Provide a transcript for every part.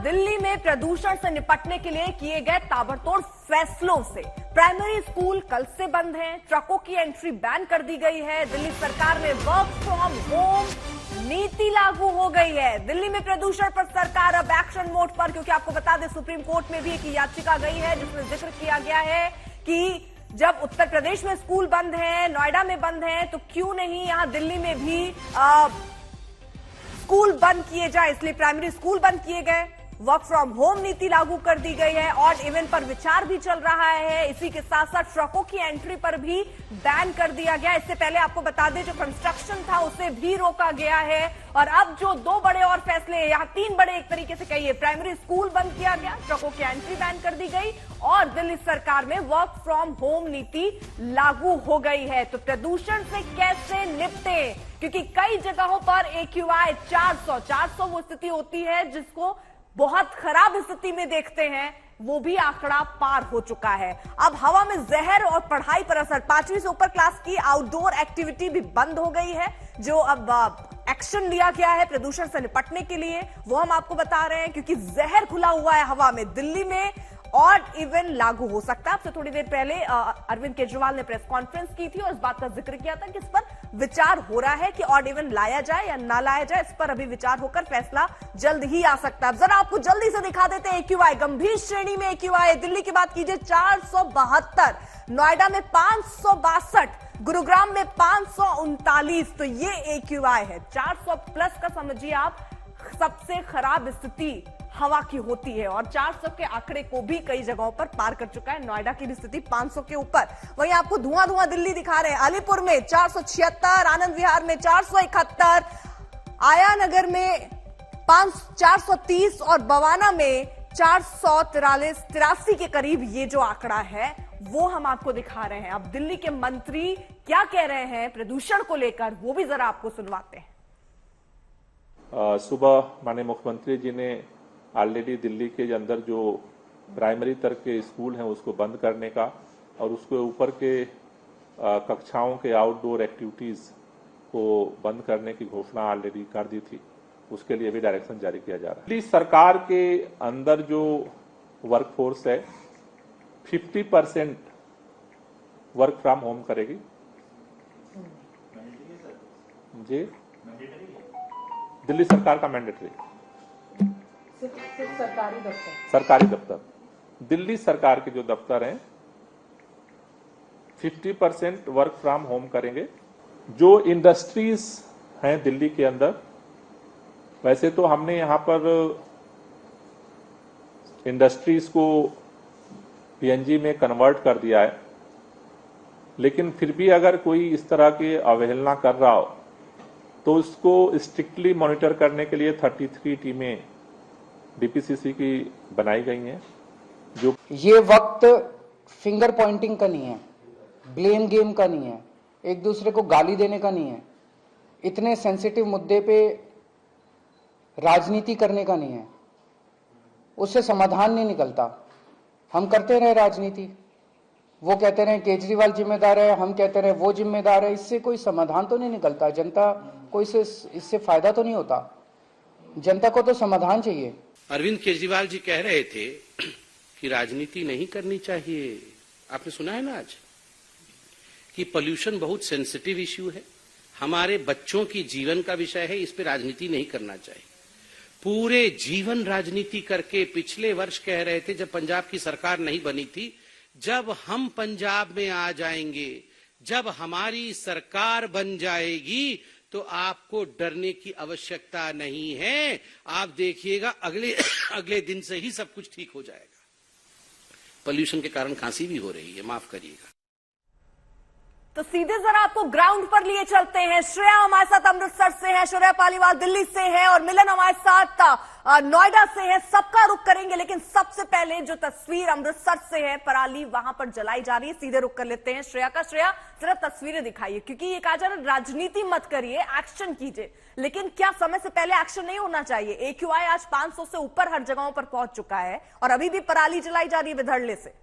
दिल्ली में प्रदूषण से निपटने के लिए किए गए ताबड़तोड़ फैसलों से प्राइमरी स्कूल कल से बंद हैं, ट्रकों की एंट्री बैन कर दी गई है। दिल्ली सरकार में वर्क फ्रॉम होम नीति लागू हो गई है। दिल्ली में प्रदूषण पर सरकार अब एक्शन मोड पर, क्योंकि आपको बता दें सुप्रीम कोर्ट में भी एक याचिका गई है जिसमें जिक्र किया गया है कि जब उत्तर प्रदेश में स्कूल बंद हैं, नोएडा में बंद हैं, तो क्यों नहीं यहां दिल्ली में भी स्कूल बंद किए जाए। इसलिए प्राइमरी स्कूल बंद किए गए, वर्क फ्रॉम होम नीति लागू कर दी गई है। ऑड इवन पर विचार भी चल रहा है। इसी के साथ साथ ट्रकों की एंट्री पर भी बैन कर दिया गया। इससे पहले आपको बता दें जो कंस्ट्रक्शन था उसे भी रोका गया है। और अब जो दो बड़े और फैसले हैं, यहां तीन बड़े एक तरीके से कहिए, प्राइमरी स्कूल बंद किया गया, ट्रकों की एंट्री बैन कर दी गई और दिल्ली सरकार में वर्क फ्रॉम होम नीति लागू हो गई है। तो प्रदूषण से कैसे निपटे, क्योंकि कई जगहों पर AQI 400 वो स्थिति होती है जिसको बहुत खराब स्थिति में देखते हैं, वो भी आंकड़ा पार हो चुका है। अब हवा में जहर और पढ़ाई पर असर, 5वीं से ऊपर क्लास की आउटडोर एक्टिविटी भी बंद हो गई है। जो अब एक्शन लिया गया है प्रदूषण से निपटने के लिए वो हम आपको बता रहे हैं, क्योंकि जहर खुला हुआ है हवा में। दिल्ली में ऑड इवन लागू हो सकता है। आपसे थोड़ी देर पहले अरविंद केजरीवाल ने प्रेस कॉन्फ्रेंस की थी और इस बात का जिक्र किया था कि इस पर विचार हो रहा है कि ऑड इवन लाया जाए या ना लाया जाए। इस पर अभी विचार होकर फैसला जल्द ही आ सकता है। जरा आपको जल्दी से दिखा देते हैं AQI। गंभीर श्रेणी में AQI दिल्ली की बात कीजिए 472, नोएडा में 562, गुरुग्राम में 539। तो ये AQI है। 400 प्लस का समझिए आप सबसे खराब स्थिति हवा की होती है और 400 के आंकड़े को भी कई जगहों पर पार कर चुका है। नोएडा की भी स्थिति 500 के ऊपर। वहीं आपको धुआं दिल्ली दिखा रहे हैं। अलीपुर में 476, आनंद विहार में 471, आया नगर में 430 और बवाना में 483 के करीब ये जो आंकड़ा है वो हम आपको दिखा रहे हैं। अब दिल्ली के मंत्री क्या कह रहे हैं प्रदूषण को लेकर वो भी जरा आपको सुनवाते हैं। सुबह माननीय मुख्यमंत्री जी ने ऑलरेडी दिल्ली के अंदर जो प्राइमरी तक के स्कूल हैं उसको बंद करने का और उसके ऊपर के कक्षाओं के आउटडोर एक्टिविटीज को बंद करने की घोषणा ऑलरेडी कर दी थी। उसके लिए भी डायरेक्शन जारी किया जा रहा है। दिल्ली सरकार के अंदर जो वर्कफोर्स है 50% वर्क फ्रॉम होम करेगी। जी, दिल्ली सरकार का मैंडेटरी सिर्फ सरकारी दफ्तर दिल्ली सरकार के जो दफ्तर हैं 50% वर्क फ्रॉम होम करेंगे। जो इंडस्ट्रीज हैं दिल्ली के अंदर, वैसे तो हमने यहां पर इंडस्ट्रीज को PNG में कन्वर्ट कर दिया है, लेकिन फिर भी अगर कोई इस तरह की अवहेलना कर रहा हो तो उसको स्ट्रिक्टली मॉनिटर करने के लिए 33 टीमें DPCC की बनाई गई हैं। जो ये वक्त फिंगर पॉइंटिंग का नहीं है, ब्लेम गेम का नहीं है, एक दूसरे को गाली देने का नहीं है, इतने सेंसिटिव मुद्दे पे राजनीति करने का नहीं है। उससे समाधान नहीं निकलता। हम करते रहे राजनीति, वो कहते रहे केजरीवाल जिम्मेदार है, हम कहते रहे वो जिम्मेदार है, इससे कोई समाधान तो नहीं निकलता। जनता को इससे फायदा तो नहीं होता। जनता को तो समाधान चाहिए। अरविंद केजरीवाल जी कह रहे थे कि राजनीति नहीं करनी चाहिए। आपने सुना है ना आज कि पोल्यूशन बहुत सेंसिटिव इश्यू है, हमारे बच्चों की जीवन का विषय है, इस पे राजनीति नहीं करना चाहिए। पूरे जीवन राजनीति करके पिछले वर्ष कह रहे थे जब पंजाब की सरकार नहीं बनी थी, जब हम पंजाब में आ जाएंगे, जब हमारी सरकार बन जाएगी तो आपको डरने की आवश्यकता नहीं है। आप देखिएगा अगले दिन से ही सब कुछ ठीक हो जाएगा। पोल्यूशन के कारण खांसी भी हो रही है, माफ करिएगा। तो सीधे जरा आपको ग्राउंड पर लिए चलते हैं। श्रेया हमारे साथ अमृतसर से है, श्रेया पालीवाल दिल्ली से है और मिलन हमारे साथ नोएडा से है। सबका रुख करेंगे, लेकिन सबसे पहले जो तस्वीर अमृतसर से है, पराली वहां पर जलाई जा रही है, सीधे रुख कर लेते हैं श्रेया का। श्रेया जरा तस्वीरें दिखाइए, क्योंकि ये कहा जा रहा है राजनीति मत करिए, एक्शन कीजिए, लेकिन क्या समय से पहले एक्शन नहीं होना चाहिए? AQI आज 500 से ऊपर हर जगहों पर पहुंच चुका है और अभी भी पराली जलाई जा रही है बेधड़ले से।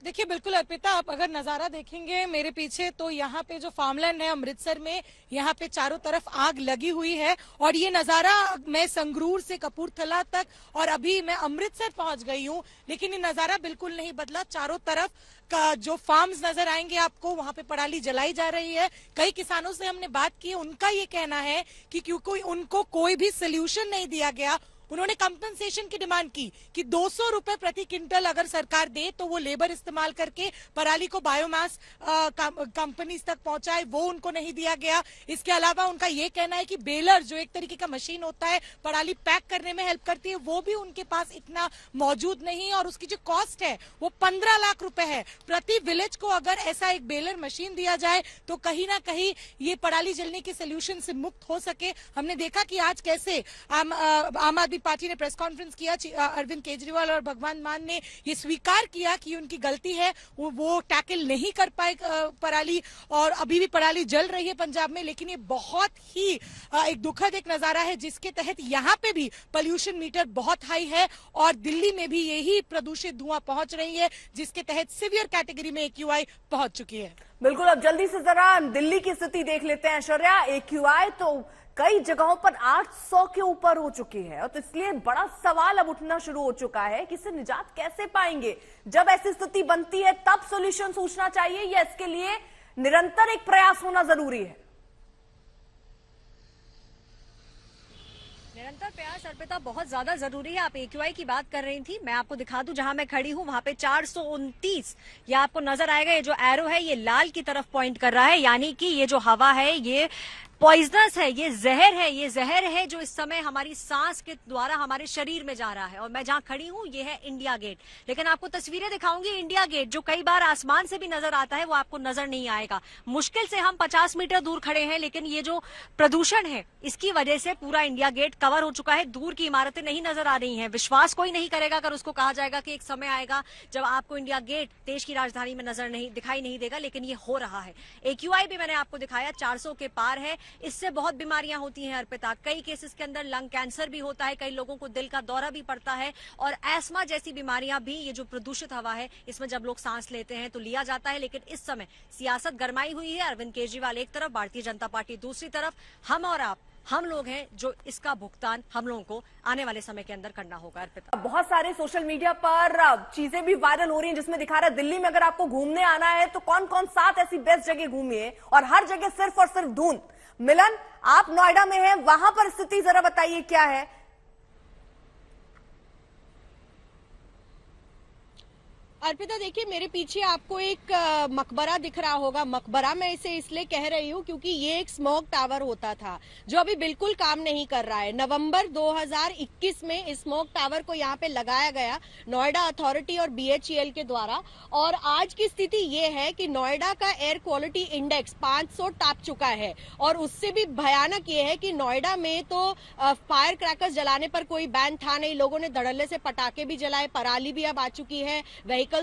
देखिए बिल्कुल अर्पिता, आप अगर नजारा देखेंगे मेरे पीछे तो यहाँ पे जो फार्मलैंड है अमृतसर में, यहाँ पे चारों तरफ आग लगी हुई है। और ये नजारा मैं संगरूर से कपूरथला तक और अभी मैं अमृतसर पहुंच गई हूँ, लेकिन ये नजारा बिल्कुल नहीं बदला। चारों तरफ का जो फार्म्स नजर आएंगे आपको, वहां पे पराली जलाई जा रही है। कई किसानों से हमने बात की, उनका ये कहना है कि क्योंकि उनको कोई भी सोल्यूशन नहीं दिया गया, उन्होंने कंपनसेशन की डिमांड की कि 200 रुपए प्रति क्विंटल अगर सरकार दे तो वो लेबर इस्तेमाल करके पराली को बायोमास कंपनीज तक पहुंचाए, वो उनको नहीं दिया गया। इसके अलावा उनका ये कहना है कि बेलर जो एक तरीके का मशीन होता है पराली पैक करने में हेल्प करती है, वो भी उनके पास इतना मौजूद नहीं है और उसकी जो कॉस्ट है वो 15 लाख रुपए है। प्रति विलेज को अगर ऐसा एक बेलर मशीन दिया जाए तो कहीं ना कहीं ये पराली जलने के सोल्यूशन से मुक्त हो सके। हमने देखा कि आज कैसे आम आदमी पार्टी ने प्रेस कॉन्फ्रेंस किया, अरविंद केजरीवाल और भगवंत मान ने ये स्वीकार किया कि उनकी गलती है, वो टैकल नहीं कर पाए पराली और अभी भी पराली जल रही है पंजाब में। लेकिन ये बहुत ही एक दुखद एक नजारा है जिसके तहत यहाँ पे भी पोल्यूशन मीटर बहुत हाई है और दिल्ली में भी यही प्रदूषित धुआं पहुंच रही है, जिसके तहत सीवियर कैटेगरी में AQI पहुंच चुकी है। बिल्कुल, अब जल्दी से जरा दिल्ली की स्थिति देख लेते हैं ऐश्वर्या। AQI तो कई जगहों पर 800 के ऊपर हो चुकी है और तो इसलिए बड़ा सवाल अब उठना शुरू हो चुका है कि इससे निजात कैसे पाएंगे। जब ऐसी स्थिति बनती है तब सॉल्यूशन सोचना चाहिए या इसके लिए निरंतर एक प्रयास होना जरूरी है? निरंतर प्रयास अर्पिता बहुत ज्यादा जरूरी है। आप AQI की बात कर रही थी, मैं आपको दिखा दूं जहां मैं खड़ी हूं वहां पे 429 ये आपको नजर आएगा। ये जो एरो है ये लाल की तरफ पॉइंट कर रहा है, यानी कि ये जो हवा है ये पॉइजनस है, ये जहर है जो इस समय हमारी सांस के द्वारा हमारे शरीर में जा रहा है। और मैं जहां खड़ी हूं ये है इंडिया गेट, लेकिन आपको तस्वीरें दिखाऊंगी इंडिया गेट जो कई बार आसमान से भी नजर आता है वो आपको नजर नहीं आएगा। मुश्किल से हम 50 मीटर दूर खड़े हैं, लेकिन ये जो प्रदूषण है इसकी वजह से पूरा इंडिया गेट कवर हो चुका है। दूर की इमारतें नहीं नजर आ रही हैं। विश्वास कोई नहीं करेगा अगर उसको कहा जाएगा कि एक समय आएगा जब आपको इंडिया गेट देश की राजधानी में दिखाई नहीं देगा, लेकिन ये हो रहा है। AQI भी मैंने आपको दिखाया 400 के पार है। इससे बहुत बीमारियां होती हैं अर्पिता, कई केसेस के अंदर लंग कैंसर भी होता है, कई लोगों को दिल का दौरा भी पड़ता है और एस्मा जैसी बीमारियां भी ये जो प्रदूषित हवा है इसमें जब लोग सांस लेते हैं तो लिया जाता है। लेकिन इस समय सियासत गरमाई हुई है। अरविंद केजरीवाल एक तरफ, भारतीय जनता पार्टी दूसरी तरफ, हम और आप हम लोग हैं जो इसका भुगतान हम लोगों को आने वाले समय के अंदर करना होगा। अर्पिता, बहुत सारे सोशल मीडिया पर चीजें भी वायरल हो रही हैं जिसमें दिखा रहा है दिल्ली में अगर आपको घूमने आना है तो कौन कौन 7 ऐसी बेस्ट जगह घूमिए और हर जगह सिर्फ और सिर्फ धुंध। मिलन, आप नोएडा में हैं, वहां पर स्थिति जरा बताइए क्या है? अर्पिता देखिए, मेरे पीछे आपको एक मकबरा दिख रहा होगा। मकबरा मैं इसे इसलिए कह रही हूँ क्योंकि ये एक स्मोक टावर होता था जो अभी बिल्कुल काम नहीं कर रहा है। नवंबर 2021 में इस स्मोक टावर को यहाँ पे लगाया गया नोएडा अथॉरिटी और BHEL के द्वारा, और आज की स्थिति ये है कि नोएडा का एयर क्वालिटी इंडेक्स 500 टाप चुका है। और उससे भी भयानक ये है कि नोएडा में तो फायर क्रैकर्स जलाने पर कोई बैन था नहीं, लोगों ने धड़ल्ले से पटाखे भी जलाए, पराली भी अब आ चुकी है,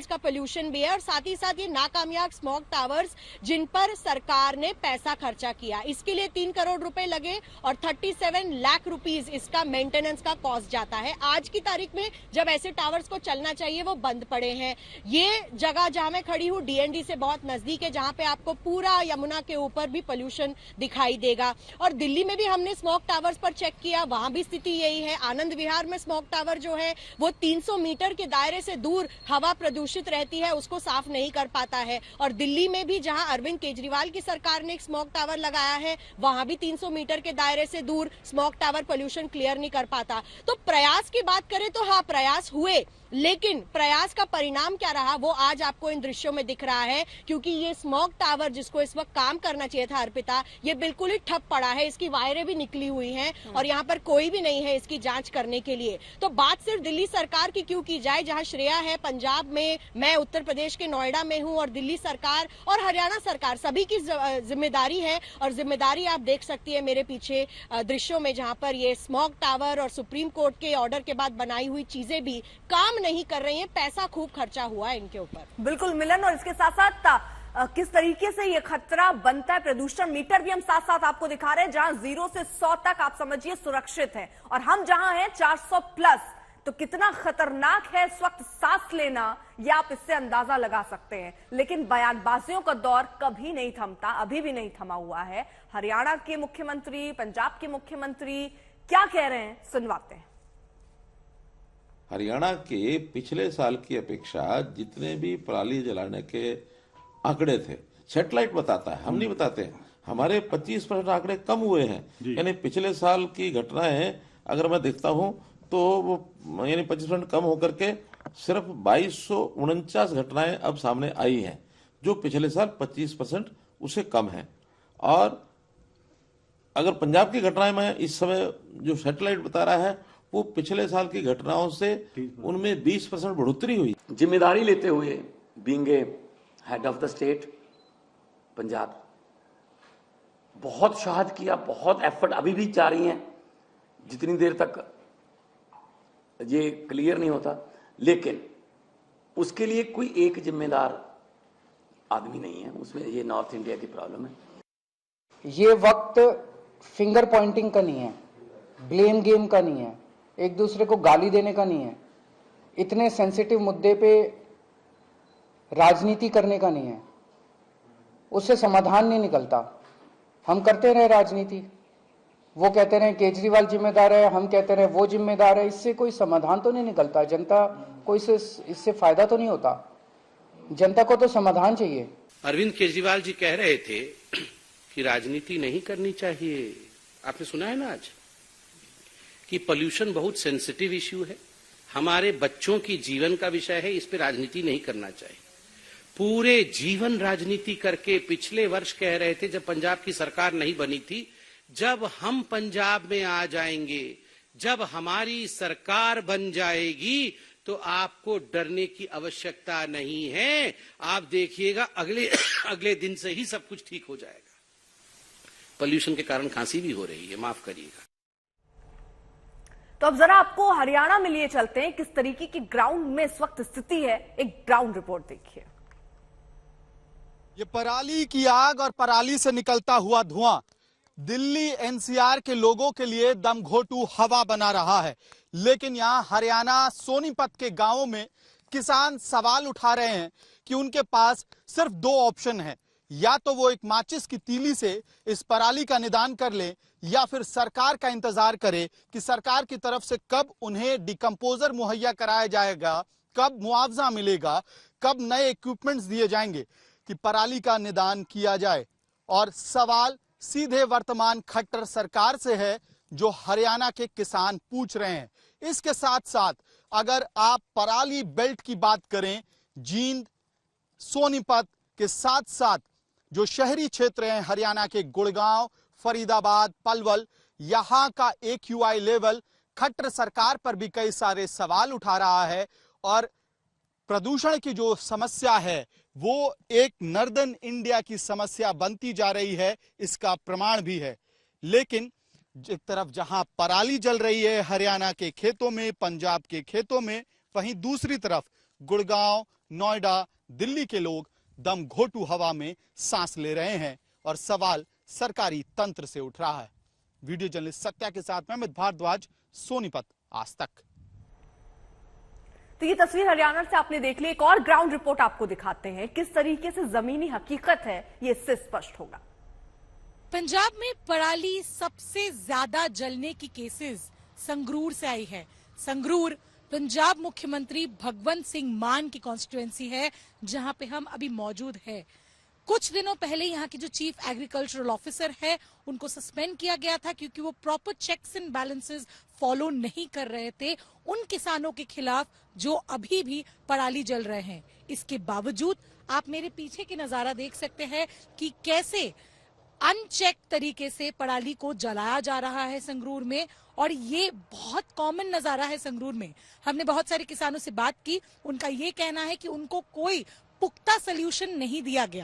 का पोल्यूशन भी है और साथ ही साथ ये नाकामयाब स्मोक टावर्स जिन पर सरकार ने पैसा खर्चा किया, इसके लिए 3 करोड़ रुपए लगे और 37 लाख रुपीस इसका मेंटेनेंस का कॉस्ट जाता है। आज की तारीख में जब ऐसे टावर्स को चलना चाहिए वो बंद पड़े हैं। ये जगह जहां मैं खड़ी हूँ DND से बहुत नजदीक है, जहां पे आपको पूरा यमुना के ऊपर भी पोल्यूशन दिखाई देगा। और दिल्ली में भी हमने स्मोक टावर्स पर चेक किया, वहां भी स्थिति यही है। आनंद विहार में स्मोक टावर जो है वो 300 मीटर के दायरे से दूर हवा प्रदूषित रहती है, उसको साफ नहीं कर पाता है। और दिल्ली में भी जहां अरविंद केजरीवाल की सरकार ने एक स्मोक टावर लगाया है वहां भी 300 मीटर के दायरे से दूर स्मोक टावर पोल्यूशन क्लियर नहीं कर पाता। तो प्रयास की बात करें तो हाँ, प्रयास हुए, लेकिन प्रयास का परिणाम क्या रहा वो आज आपको इन दृश्यों में दिख रहा है। क्योंकि ये स्मोक टावर जिसको इस वक्त काम करना चाहिए था अर्पिता, ये बिल्कुल ही ठप पड़ा है, इसकी वायरें भी निकली हुई हैं और यहाँ पर कोई भी नहीं है इसकी जांच करने के लिए। तो बात सिर्फ दिल्ली सरकार की क्यों की जाए, जहाँ श्रेया है पंजाब में, मैं उत्तर प्रदेश के नोएडा में हूँ और दिल्ली सरकार और हरियाणा सरकार सभी की जिम्मेदारी है। और जिम्मेदारी आप देख सकती है मेरे पीछे दृश्यों में, जहाँ पर ये स्मोक टावर और सुप्रीम कोर्ट के ऑर्डर के बाद बनाई हुई चीजें भी काम नहीं कर रही हैं, पैसा खूब खर्चा हुआ है इनके ऊपर। बिल्कुल मिलन, और इसके साथ साथ किस तरीके से ये खतरा बनता है, प्रदूषण मीटर भी हम साथ साथ आपको दिखा रहे हैं जहां 0 से 100 तक आप समझिए सुरक्षित है और हम जहां हैं 400 प्लस, तो कितना खतरनाक है इस वक्त सांस लेना, यह आप इससे अंदाजा लगा सकते हैं। लेकिन बयानबाजियों का दौर कभी नहीं थमता, अभी भी नहीं थमा हुआ है। हरियाणा के मुख्यमंत्री, पंजाब के मुख्यमंत्री क्या कह रहे हैं, सुनवाते हैं। हरियाणा के पिछले साल की अपेक्षा जितने भी पराली जलाने के आंकड़े थे, सैटेलाइट बताता है, हम नहीं बताते हैं, हमारे 25% आंकड़े कम हुए हैं। यानी पिछले साल की घटनाएं अगर मैं देखता हूं तो वो यानी 25% कम होकर के सिर्फ 2249 घटनाएं अब सामने आई हैं, जो पिछले साल 25% उससे कम है। और अगर पंजाब की घटनाएं मैं इस समय जो सैटेलाइट बता रहा है वो पिछले साल की घटनाओं से उनमें 20% बढ़ोतरी हुई। जिम्मेदारी लेते हुए being a head of the state Punjab बहुत शहादत किया, बहुत एफर्ट अभी भी जारी हैं, जितनी देर तक ये क्लियर नहीं होता। लेकिन उसके लिए कोई एक जिम्मेदार आदमी नहीं है, उसमें ये नॉर्थ इंडिया की प्रॉब्लम है। ये वक्त फिंगर पॉइंटिंग का नहीं है, ब्लेम गेम का नहीं है, एक दूसरे को गाली देने का नहीं है, इतने सेंसिटिव मुद्दे पे राजनीति करने का नहीं है, उससे समाधान नहीं निकलता। हम करते रहे राजनीति, वो कहते रहे केजरीवाल जिम्मेदार है, हम कहते रहे वो जिम्मेदार है, इससे कोई समाधान तो नहीं निकलता। जनता को इससे फायदा तो नहीं होता, जनता को तो समाधान चाहिए। अरविंद केजरीवाल जी कह रहे थे कि राजनीति नहीं करनी चाहिए। आपने सुना है ना आज कि पोल्यूशन बहुत सेंसिटिव इश्यू है, हमारे बच्चों की जीवन का विषय है, इस पे राजनीति नहीं करना चाहिए। पूरे जीवन राजनीति करके पिछले वर्ष कह रहे थे, जब पंजाब की सरकार नहीं बनी थी, जब हम पंजाब में आ जाएंगे, जब हमारी सरकार बन जाएगी तो आपको डरने की आवश्यकता नहीं है, आप देखिएगा अगले दिन से ही सब कुछ ठीक हो जाएगा। पोल्यूशन के कारण खांसी भी हो रही है, माफ करिएगा। तो अब जरा आपको हरियाणा में लिए चलते हैं, किस तरीके की ग्राउंड में इस वक्त स्थिति है, एक ग्राउंड रिपोर्ट देखिए। ये पराली की आग और पराली से निकलता हुआ धुआं दिल्ली एनसीआर के लोगों के लिए दमघोटू हवा बना रहा है। लेकिन यहाँ हरियाणा सोनीपत के गांवों में किसान सवाल उठा रहे हैं कि उनके पास सिर्फ दो ऑप्शन है, या तो वो एक माचिस की तीली से इस पराली का निदान कर ले, या फिर सरकार का इंतजार करे कि सरकार की तरफ से कब उन्हें डिकम्पोजर मुहैया कराया जाएगा, कब मुआवजा मिलेगा, कब नए इक्विपमेंट्स दिए जाएंगे कि पराली का निदान किया जाए। और सवाल सीधे वर्तमान खट्टर सरकार से है, जो हरियाणा के किसान पूछ रहे हैं। इसके साथ साथ अगर आप पराली बेल्ट की बात करें, जींद, सोनीपत के साथ साथ जो शहरी क्षेत्र हैं हरियाणा के गुड़गांव, फरीदाबाद, पलवल, यहां का AQI लेवल खट्टर सरकार पर भी कई सारे सवाल उठा रहा है। और प्रदूषण की जो समस्या है वो एक नॉर्दर्न इंडिया की समस्या बनती जा रही है, इसका प्रमाण भी है। लेकिन एक तरफ जहां पराली जल रही है हरियाणा के खेतों में, पंजाब के खेतों में, वहीं दूसरी तरफ गुड़गांव, नोएडा, दिल्ली के लोग दमघोटू हवा में सांस ले रहे हैं और सवाल सरकारी तंत्र से उठ रहा है। वीडियो जर्नलिस्ट सत्या के साथ मैं अमित भारद्वाज, सोनीपत, आज तक। तो ये तस्वीर हरियाणा से आपने देख ली। एक और ग्राउंड रिपोर्ट आपको दिखाते हैं, किस तरीके से जमीनी हकीकत है ये इससे स्पष्ट होगा। पंजाब में पराली सबसे ज्यादा जलने की केसेस संगरूर से आई है। संगरूर पंजाब मुख्यमंत्री भगवंत सिंह मान की कॉन्स्टिट्यूएंसी है, जहां पे हम अभी मौजूद है। कुछ दिनों पहले यहाँ के जो चीफ एग्रीकल्चरल ऑफिसर है उनको सस्पेंड किया गया था, क्योंकि वो proper checks and balances follow नहीं कर रहे थे उन किसानों के खिलाफ जो अभी भी पराली जल रहे हैं। इसके बावजूद आप मेरे पीछे की नजारा देख सकते हैं कि कैसे अनचेक तरीके से पराली को जलाया जा रहा है संगरूर में, और ये बहुत कॉमन नजारा है संगरूर में। हमने बहुत सारे किसानों से बात की, उनका ये कहना है कि उनको कोई पुख्ता सोल्यूशन नहीं दिया गया।